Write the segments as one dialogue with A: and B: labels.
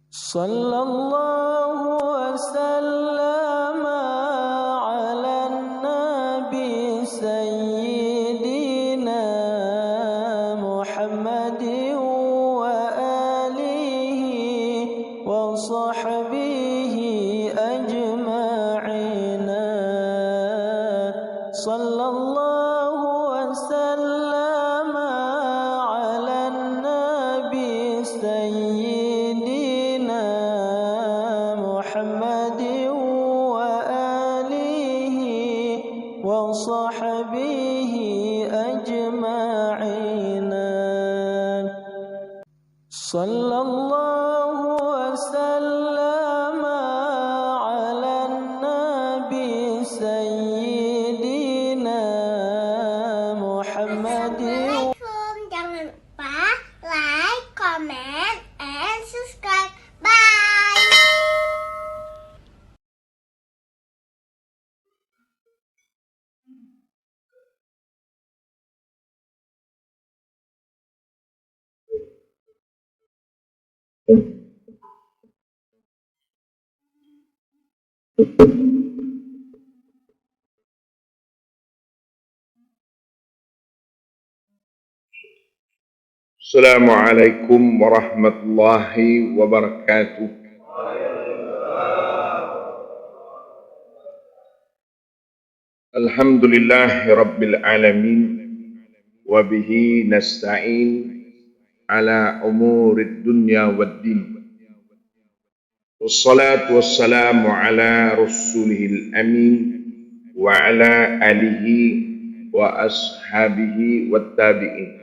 A: صلى الله وسلم على النبي سيدنا محمد وآله وصحبه أجمعين. صلى الله وسلم على النبي سيدنا محمد وآله وصحبه أجمعين. صلى الله وسلم على النبي سيدنا محمد.
B: Jangan lupa like, comment, and subscribe. Bye.
C: Assalamualaikum warahmatullahi wabarakatuh. Alhamdulillahi rabbil alamin wa bihi nasta'in ala umurid dunya waddin. Wassalatu wassalamu ala rasulihil amin wa ala alihi wa ashabihi wattabi'in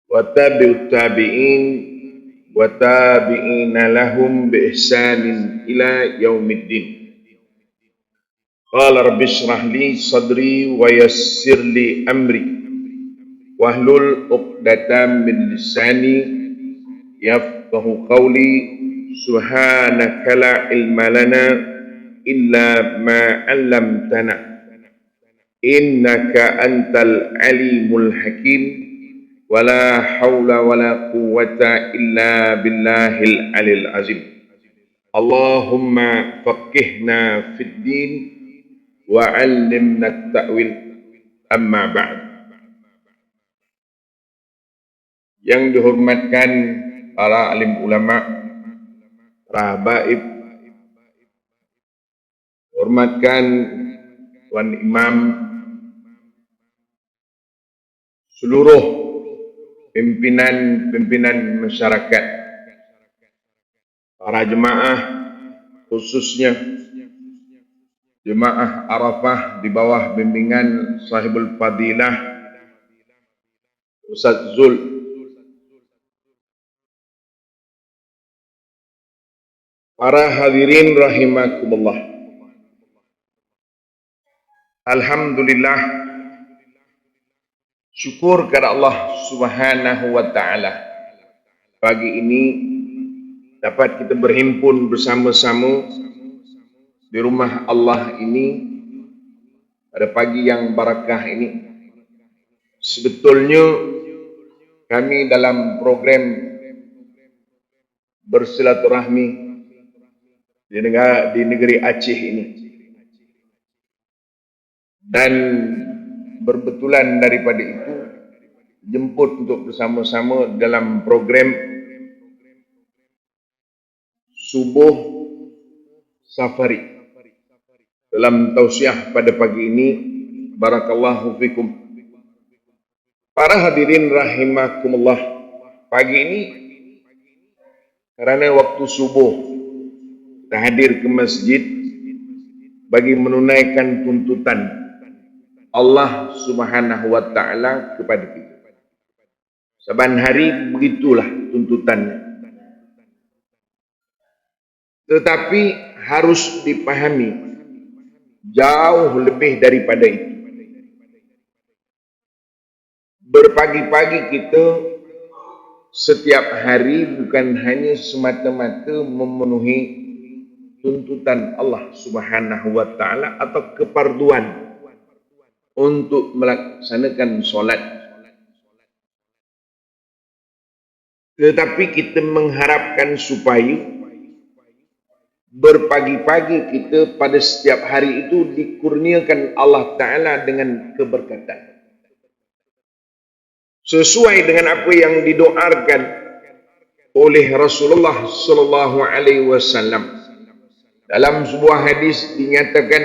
C: wa tabi'ut tabi'in wa tabi'ina lahum bi ihsanin ila yaumiddin. Qala rabbi shrah li sadri wa yassir li amri wahlul 'uqdatam min lisani yafqahu qawli. Subhanaka la ilma lana illa ma 'allamtana innaka antal alimul hakim. Wala haula wala quwwata illa billahil alil azim. Allahumma faqihna fid din wa 'allimna at-ta'wil. Amma ba'd. Yang dihormatkan para alim ulama, para habaib, hormatkan tuan imam, seluruh pimpinan masyarakat, para jemaah, khususnya jemaah Arafah di bawah bimbingan sahibul fadilah Ustaz Zul, para hadirin rahimakumullah. Alhamdulillah, syukur kepada Allah Subhanahu wa taala. Pagi ini dapat kita berhimpun bersama-sama di rumah Allah ini pada pagi yang barakah ini. Sebetulnya kami dalam program bersilaturahmi di negeri Aceh ini, dan berbetulan daripada itu jemput untuk bersama-sama dalam program subuh safari. Dalam tausiah pada pagi ini, barakallahu fikum. Para hadirin rahimakumullah, pagi ini kerana waktu subuh kita hadir ke masjid bagi menunaikan tuntutan Allah Subhanahu wa taala kepada kita. Saban hari begitulah tuntutannya. Tetapi harus dipahami jauh lebih daripada itu. Berpagi-pagi kita setiap hari bukan hanya semata-mata memenuhi tuntutan Allah Subhanahu wa taala atau keparduan untuk melaksanakan solat, Tetapi kita mengharapkan supaya berpagi-pagi kita pada setiap hari itu dikurniakan Allah Ta'ala dengan keberkatan. Sesuai dengan apa yang didoakan oleh Rasulullah sallallahu alaihi wasallam. Dalam sebuah hadis dinyatakan,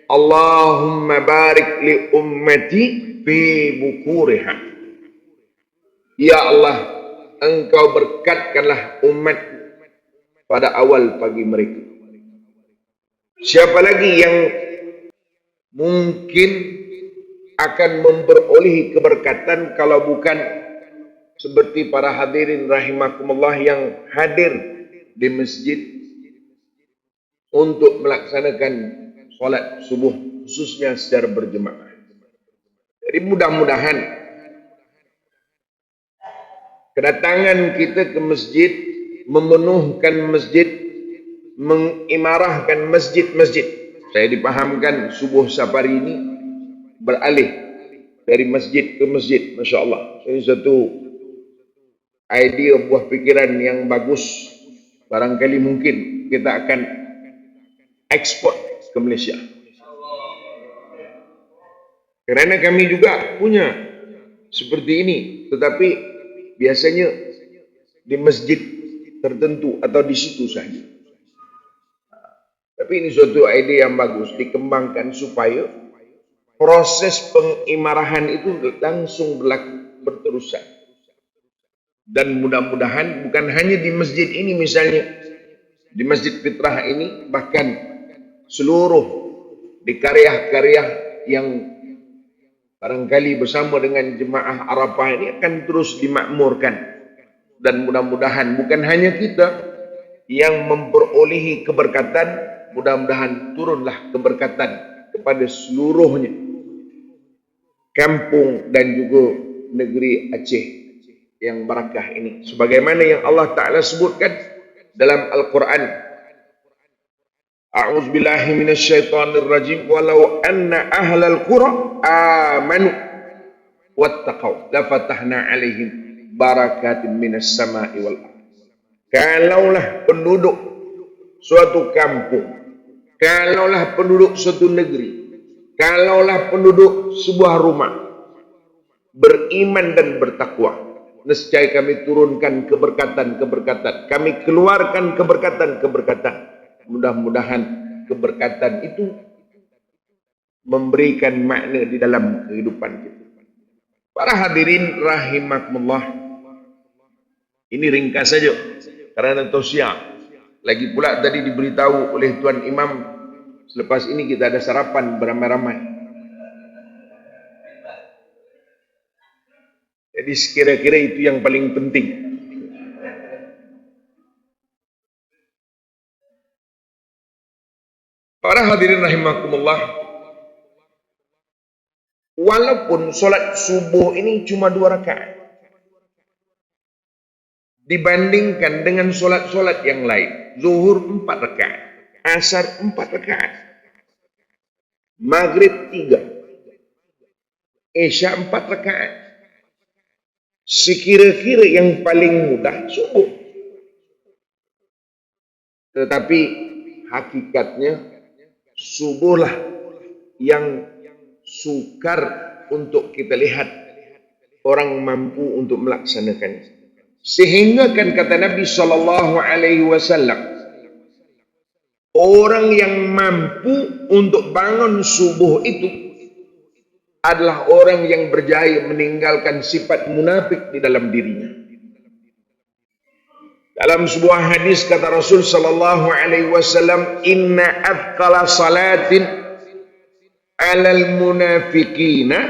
C: Allahumma barik li ummati fi bukuriha. Ya Allah, Engkau berkatkanlah umat pada awal pagi mereka. Siapa lagi yang mungkin akan memperolehi keberkatan kalau bukan seperti para hadirin rahimakumullah yang hadir di masjid untuk melaksanakan solat subuh khususnya secara berjemaah. Jadi mudah-mudahan kedatangan kita ke masjid, memenuhkan masjid, mengimarahkan masjid-masjid. Saya dipahamkan subuh safari ini beralih dari masjid ke masjid. Masya Allah. Ini satu idea, buah pikiran yang bagus. Barangkali mungkin kita akan ekspor ke Malaysia. Kerana kami juga punya seperti ini. Tetapi biasanya di masjid tertentu atau di situ saja. Tapi ini suatu ide yang bagus, dikembangkan supaya proses pengimarahan itu langsung berlaku, berterusan. Dan mudah-mudahan bukan hanya di masjid ini misalnya, di Masjid Fitrah ini, bahkan seluruh di karya-karya yang barangkali bersama dengan jemaah Arafah ini akan terus dimakmurkan. Dan mudah-mudahan bukan hanya kita yang memperolehi keberkatan, mudah-mudahan turunlah keberkatan kepada seluruhnya kampung dan juga negeri Aceh yang barakah ini. Sebagaimana yang Allah Ta'ala sebutkan dalam Al-Quran, A'udzubillahi minasyaitonirrajim, walau anna ahlal qura amanu wattaqau lafatahna alaihim barakatin minas sama'i wal ardh. Kalaulah penduduk suatu kampung, kalaulah penduduk suatu negeri, kalaulah penduduk sebuah rumah beriman dan bertakwa, nescaya kami turunkan keberkatan-keberkatan, kami keluarkan keberkatan-keberkatan. Mudah-mudahan keberkatan itu memberikan makna di dalam kehidupan kita. Para hadirin rahimakumullah, ini ringkas saja kerana tausiah. Lagi pula tadi diberitahu oleh Tuan Imam, selepas ini kita ada sarapan beramai-ramai. Jadi sekira-kira itu yang paling penting. Para hadirin rahimakumullah, walaupun solat subuh ini cuma 2 rakaat, dibandingkan dengan solat-solat yang lain, zuhur 4 rakaat, asar 4 rakaat, maghrib 3, isya 4 rakaat, sekira-kira yang paling mudah subuh. Tetapi hakikatnya subuhlah yang sukar untuk kita lihat orang mampu untuk melaksanakannya. Sehingga kan kata Nabi sallallahu alaihi wasallam, orang yang mampu untuk bangun subuh itu adalah orang yang berjaya meninggalkan sifat munafik di dalam dirinya. Dalam sebuah hadis kata Rasul sallallahu alaihi wasallam, inna athqala salatin 'alal munafiqina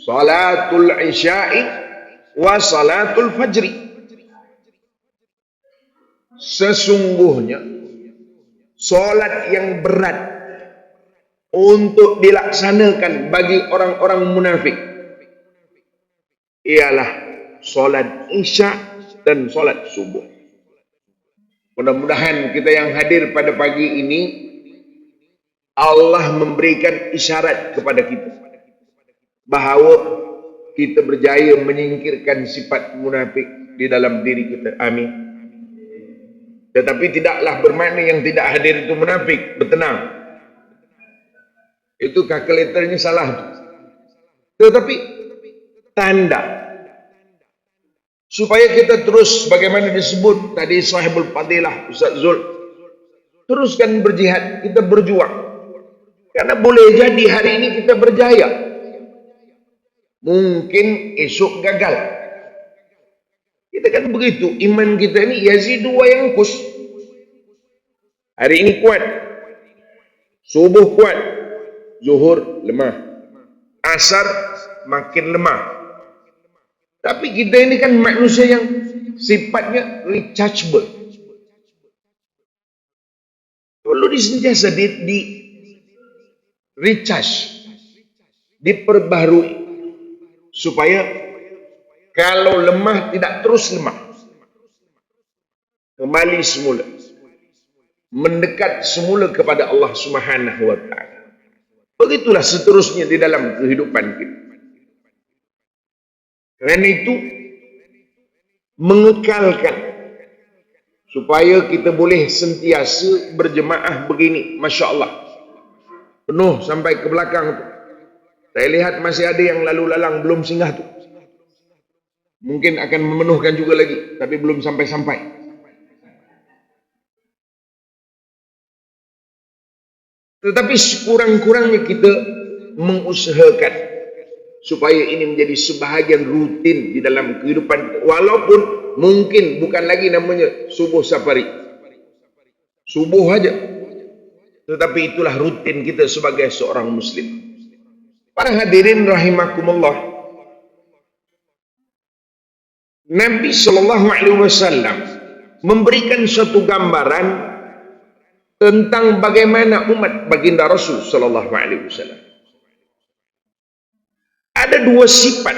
C: salatul isya'i wa salatul fajri. Sesungguhnya solat yang berat untuk dilaksanakan bagi orang-orang munafik ialah solat isya dan solat subuh. Mudah-mudahan kita yang hadir pada pagi ini, Allah memberikan isyarat kepada kita bahawa kita berjaya menyingkirkan sifat munafik di dalam diri kita. Amin. Tetapi tidaklah bermakna yang tidak hadir itu munafik. Bertenang. Itu kalkulatornya salah. Tetapi tanda supaya kita terus bagaimana disebut tadi Sahibul Fadilah Ustaz Zul, teruskan berjihad, kita berjuang. Karena boleh jadi hari ini kita berjaya, mungkin esok gagal. Kita kan begitu, iman kita ini yazidu wa yanqus. Hari ini kuat, subuh kuat, zuhur lemah, asar makin lemah. Tapi kita ini kan manusia yang sifatnya rechargeable. Perlu disentiasa di recharge, diperbaharui, supaya kalau lemah tidak terus lemah, kembali semula, mendekat semula kepada Allah Subhanahu wa Ta'ala. Begitulah seterusnya di dalam kehidupan kita. Kerana itu mengekalkan supaya kita boleh sentiasa berjemaah begini, Masya Allah, penuh sampai ke belakang tu. Saya lihat masih ada yang lalu lalang belum singgah tu. Mungkin akan memenuhkan juga lagi, tapi belum sampai-sampai. Tetapi sekurang-kurangnya kita mengusahakan supaya ini menjadi sebahagian rutin di dalam kehidupan, walaupun mungkin bukan lagi namanya subuh safari, subuh aja, tetapi itulah rutin kita sebagai seorang muslim. Para hadirin rahimakumullah, Nabi SAW memberikan suatu gambaran tentang bagaimana umat baginda Rasul SAW. Ada dua sifat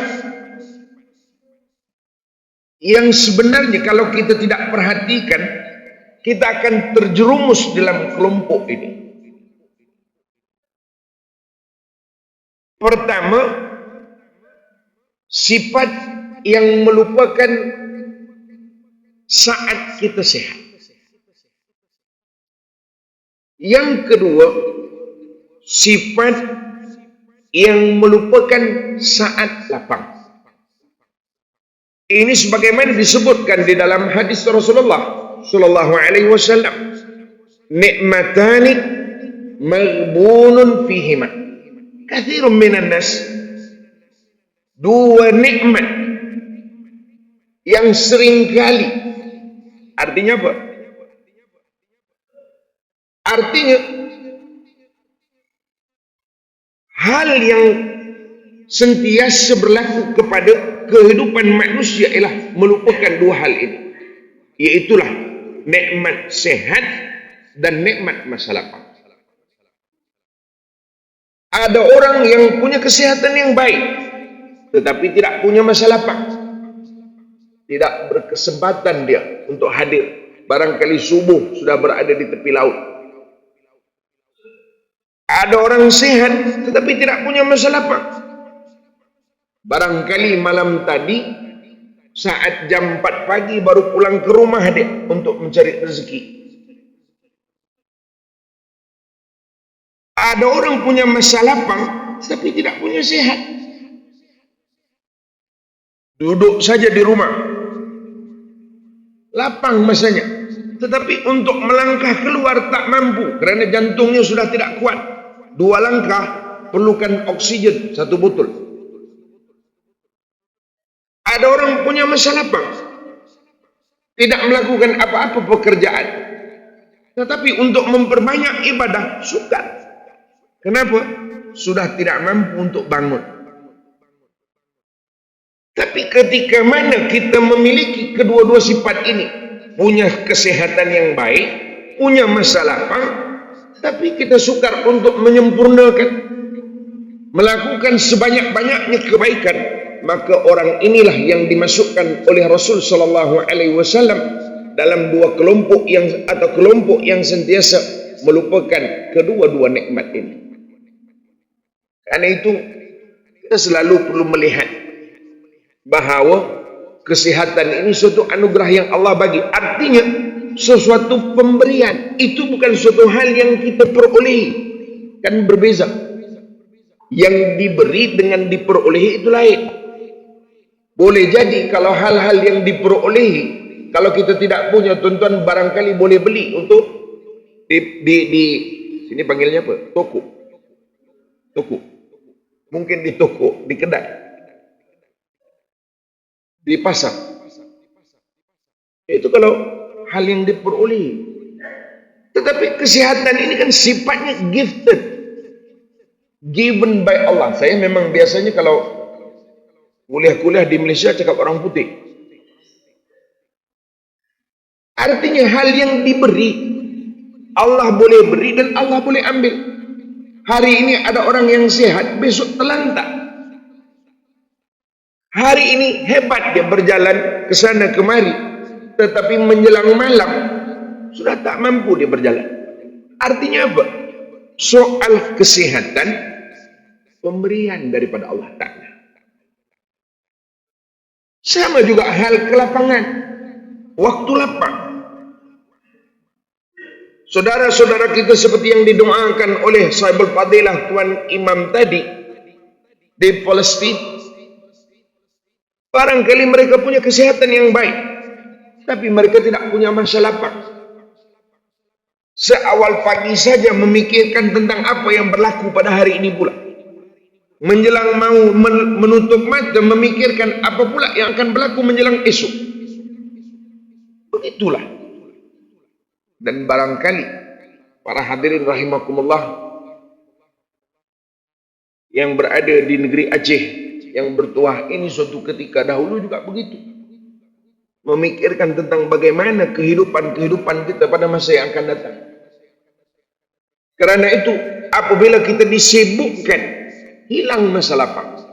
C: yang sebenarnya kalau kita tidak perhatikan, kita akan terjerumus dalam kelompok ini. Pertama, sifat yang melupakan saat kita sehat. Yang kedua, sifat yang melupakan saat lapang. Ini sebagaimana disebutkan di dalam hadis Rasulullah sallallahu alaihi wasallam, nikmatani maghbunun fihima katsirun minan nas. Dua nikmat yang seringkali, artinya apa? Artinya hal yang sentiasa berlaku kepada kehidupan manusia ialah melupakan dua hal ini, iaitulah nikmat sehat dan nikmat masa lapang. Ada orang yang punya kesehatan yang baik tetapi tidak punya masa lapang, tidak berkesempatan dia untuk hadir. Barangkali subuh sudah berada di tepi laut. Ada orang sehat tetapi tidak punya masa lapang. Barangkali malam tadi saat jam 4 pagi baru pulang ke rumah dia untuk mencari rezeki. Ada orang punya masa lapang tetapi tidak punya sehat. Duduk saja di rumah, lapang masanya, tetapi untuk melangkah keluar tak mampu kerana jantungnya sudah tidak kuat. 2 langkah perlukan oksigen 1 botol. Ada orang punya masa lapang, tidak melakukan apa-apa pekerjaan, tetapi untuk memperbanyak ibadah sukar. Kenapa? Sudah tidak mampu untuk bangun. Tapi ketika mana kita memiliki kedua-dua sifat ini, punya kesehatan yang baik, punya masa lapang, tapi kita sukar untuk menyempurnakan, melakukan sebanyak-banyaknya kebaikan, maka orang inilah yang dimasukkan oleh Rasul sallallahu alaihi wasallam dalam dua kelompok yang sentiasa melupakan kedua-dua nikmat ini. Karena itu kita selalu perlu melihat bahawa kesihatan ini suatu anugerah yang Allah bagi. Artinya sesuatu pemberian. Itu bukan suatu hal yang kita perolehi. Kan berbeza. Yang diberi dengan diperolehi itu lain. Boleh jadi kalau hal-hal yang diperolehi, kalau kita tidak punya, tuan-tuan barangkali boleh beli untuk di sini panggilnya apa? Toko. Mungkin di toko, di kedai, di pasar. Itu kalau hal yang diperolehi. Tetapi kesehatan ini kan sifatnya gifted, given by Allah. Saya memang biasanya kalau kuliah-kuliah di Malaysia cakap orang putih. Artinya hal yang diberi, Allah boleh beri dan Allah boleh ambil. Hari ini ada orang yang sehat, besok terlantar. Hari ini hebat dia berjalan ke sana kemari, tetapi menjelang malam sudah tak mampu dia berjalan. Artinya apa? Soal kesehatan pemberian daripada Allah Ta'ala. Sama juga hal kelapangan, waktu lapang. Saudara-saudara kita seperti yang didoakan oleh Sahibul Fadilah Tuan Imam tadi di Palestin, barangkali mereka punya kesehatan yang baik, tapi mereka tidak punya masa lapang. Seawal pagi saja memikirkan tentang apa yang berlaku pada hari ini pula. Menjelang mau menutup mata memikirkan apa pula yang akan berlaku menjelang esok. Begitulah. Dan barangkali para hadirin rahimakumullah yang berada di negeri Aceh yang bertuah ini suatu ketika dahulu juga begitu. Memikirkan tentang bagaimana kehidupan kita pada masa yang akan datang. Kerana itu apabila kita disibukkan, hilang masa lapang.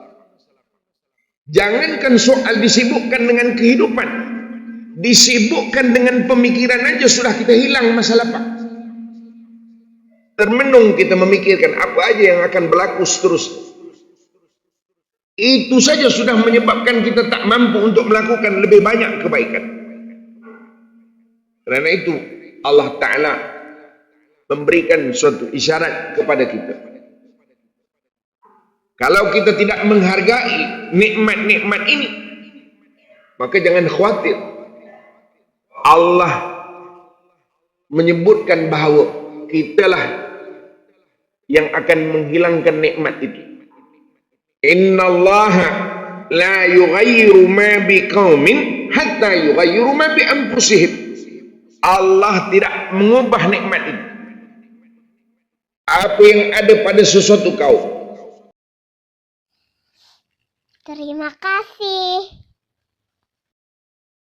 C: Jangankan soal disibukkan dengan kehidupan, disibukkan dengan pemikiran aja sudah kita hilang masa lapang. Termenung kita memikirkan apa aja yang akan berlaku seterusnya. Itu saja sudah menyebabkan kita tak mampu untuk melakukan lebih banyak kebaikan. Kerana itu Allah Ta'ala memberikan suatu isyarat kepada kita. Kalau kita tidak menghargai nikmat-nikmat ini, maka jangan khawatir. Allah menyebutkan bahawa kitalah yang akan menghilangkan nikmat itu. Innallaha la yughayyiru ma biqaumin hatta yughayyiru ma bi anfusihim. Allah tidak mengubah nikmat itu. Apa yang ada pada sesuatu kaum.
B: Terima kasih.